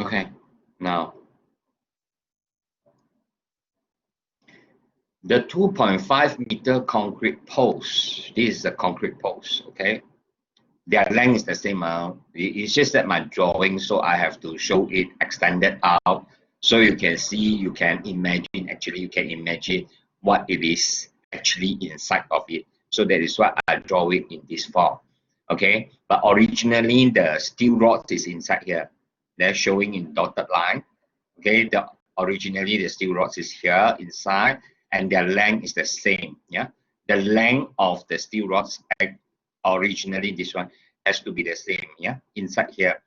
Okay, now the 2.5-meter concrete post. This is the concrete post. Okay, their length is the same. It's just that my drawing, so I have to show it extended out, so you can see, you can imagine. Actually, you can imagine what it is actually inside of it. So that is why I draw it in this form. Okay, but originally the steel rod is inside here. They're showing in dotted line. Okay, originally the steel rods is here inside, and their length is the same. Yeah, the length of the steel rods originally, this one has to be the same. Yeah, inside here,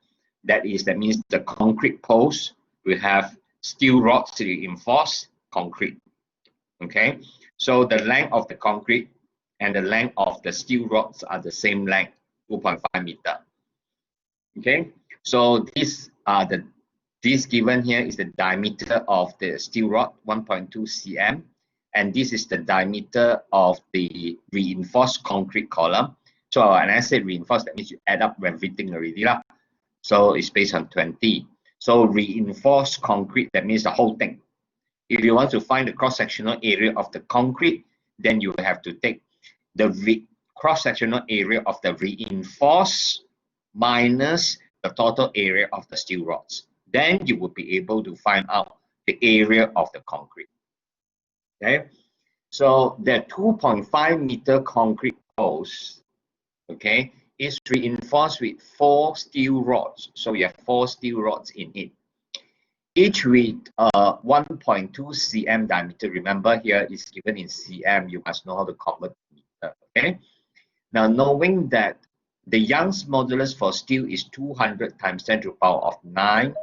that means the concrete post will have steel rods reinforced concrete. Okay, so the length of the concrete and the length of the steel rods are the same length, 2.5 meter. Okay, so this given here is the diameter of the steel rod, 1.2 cm, and this is the diameter of the reinforced concrete column. So when I say reinforced, that means you add up everything already lah. So it's based on 20. So reinforced concrete, that means the whole thing. If you want to find the cross-sectional area of the concrete, then you have to take the cross-sectional area of the reinforced minus the total area of the steel rods. Then you will be able to find out the area of the concrete. Okay, so the 2.5-meter concrete post, okay, is reinforced with 4 steel rods. So you have 4 steel rods in it, each with 1.2 cm diameter. Remember, here is given in cm. You must know how to convert to meter. Okay, now knowing that the Young's modulus for steel is 200 times 10 to the power of 9,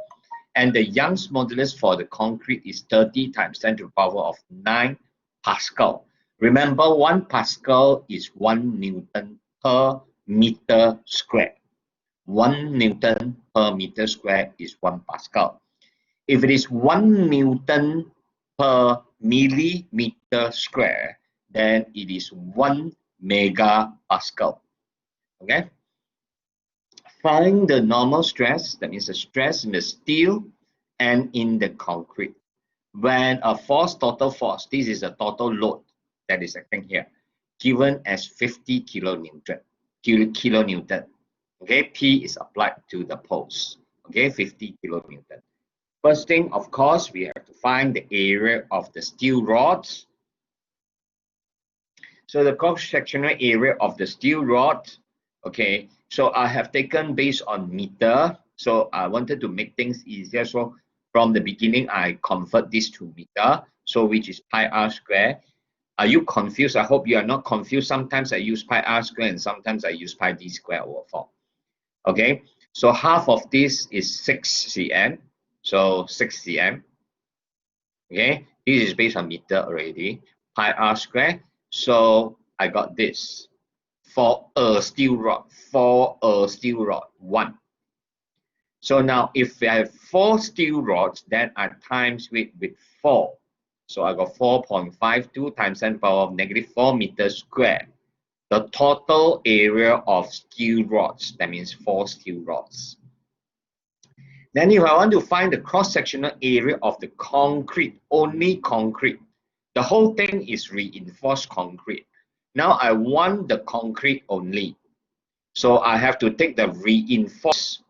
and the Young's modulus for the concrete is 30 times 10 to the power of 9 Pascal. Remember, 1 Pascal is 1 Newton per meter square. 1 Newton per meter square is 1 Pascal. If it is 1 Newton per millimeter square, then it is 1 megapascal. Okay, find the normal stress, that means the stress in the steel and in the concrete when a total force, this is a total load that is acting here, given as 50 kilonewton. Okay, P is applied to the post. Okay, 50 kilonewton. First thing, of course, we have to find the area of the steel rods. So the cross-sectional area of the steel rod, okay, so I have taken based on meter. So I wanted to make things easier. So from the beginning, I convert this to meter, so which is pi r square. Are you confused? I hope you are not confused. Sometimes I use pi r square and sometimes I use pi d square over 4. Okay, so half of this is 6 cm. So 6 cm. Okay, this is based on meter already. Pi r square. So I got this for a steel rod. 1. So now if I have 4 steel rods, then I times with 4. So I got 4.52 times 10 to the power of -4 meters square. The total area of steel rods, that means 4 steel rods. Then if I want to find the cross-sectional area of the concrete, only concrete, the whole thing is reinforced concrete. Now I want the concrete only. So I have to take the reinforced,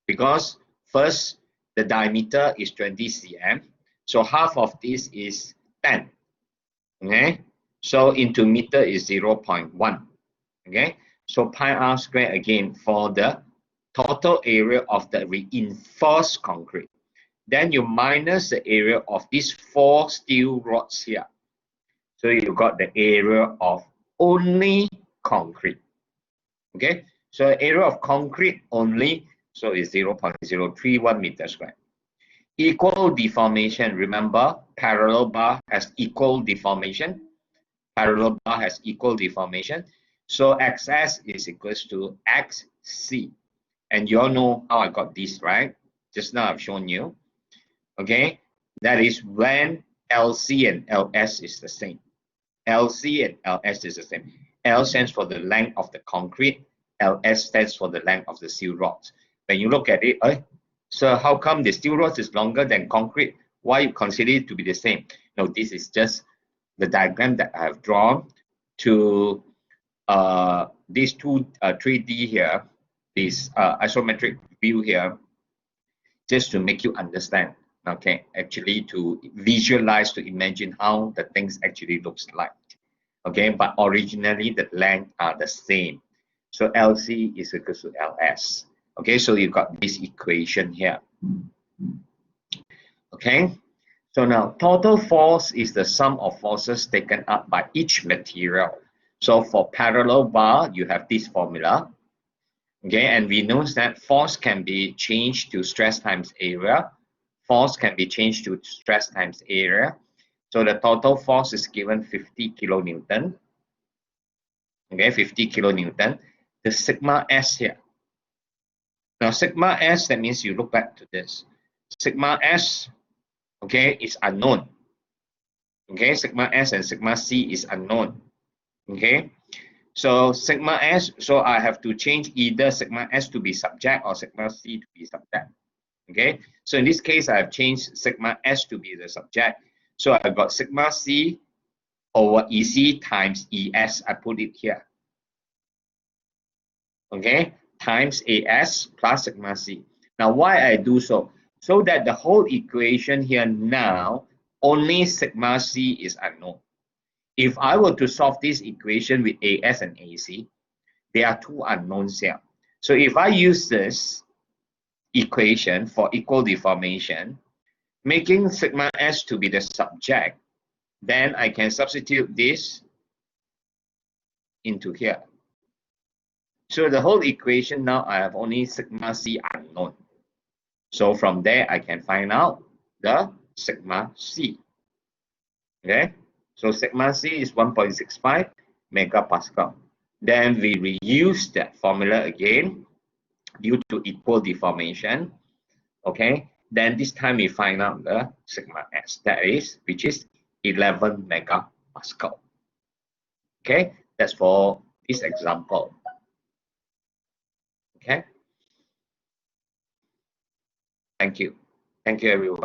because first the diameter is 20 cm. So half of this is 10. Okay, so into meter is 0.1. Okay, so pi r square again for the total area of the reinforced concrete. Then you minus the area of these 4 steel rods here. So you got the area of only concrete. Okay, so area of concrete only, so is 0.031 meters square. Equal deformation. Remember, parallel bar has equal deformation. Parallel bar has equal deformation. So XS is equals to XC. And you all know how I got this, right? Just now I've shown you. Okay, that is when LC and LS is the same. LC and LS is the same. L stands for the length of the concrete. LS stands for the length of the steel rods. When you look at it, So how come the steel rods is longer than concrete? Why you consider it to be the same? No, this is just the diagram that I have drawn to these two 3D here, this isometric view here, just to make you understand. Okay, actually to visualize, to imagine how the things actually looks like. Okay, but originally the length are the same. So LC is equal to LS. Okay, so you got this equation here. Okay, so now total force is the sum of forces taken up by each material. So for parallel bar, you have this formula. Okay, and we know that force can be changed to stress times area. Force can be changed to stress times area. So the total force is given 50 kilonewton. Okay, 50 kilonewton. The sigma S here. Now sigma S, that means you look back to this. Sigma S, okay, is unknown. Okay, sigma S and sigma C is unknown. Okay, so sigma S, so I have to change either sigma S to be subject or sigma C to be subject. Okay, so in this case, I have changed sigma S to be the subject. So I've got sigma C over EC times ES. I put it here. Okay, times AS plus sigma C. Now, why I do so? So that the whole equation here now, only sigma C is unknown. If I were to solve this equation with AS and AC, there are two unknowns here. So if I use this equation for equal deformation, making sigma S to be the subject, then I can substitute this into here. So the whole equation now I have only sigma C unknown. So from there I can find out the sigma C. Okay, so sigma C is 1.65 megapascal. Then we reuse that formula again due to equal deformation. Okay, then this time we find out the sigma S, that is, which is 11 megapascal. Okay, that's for this example. Okay, thank you everyone.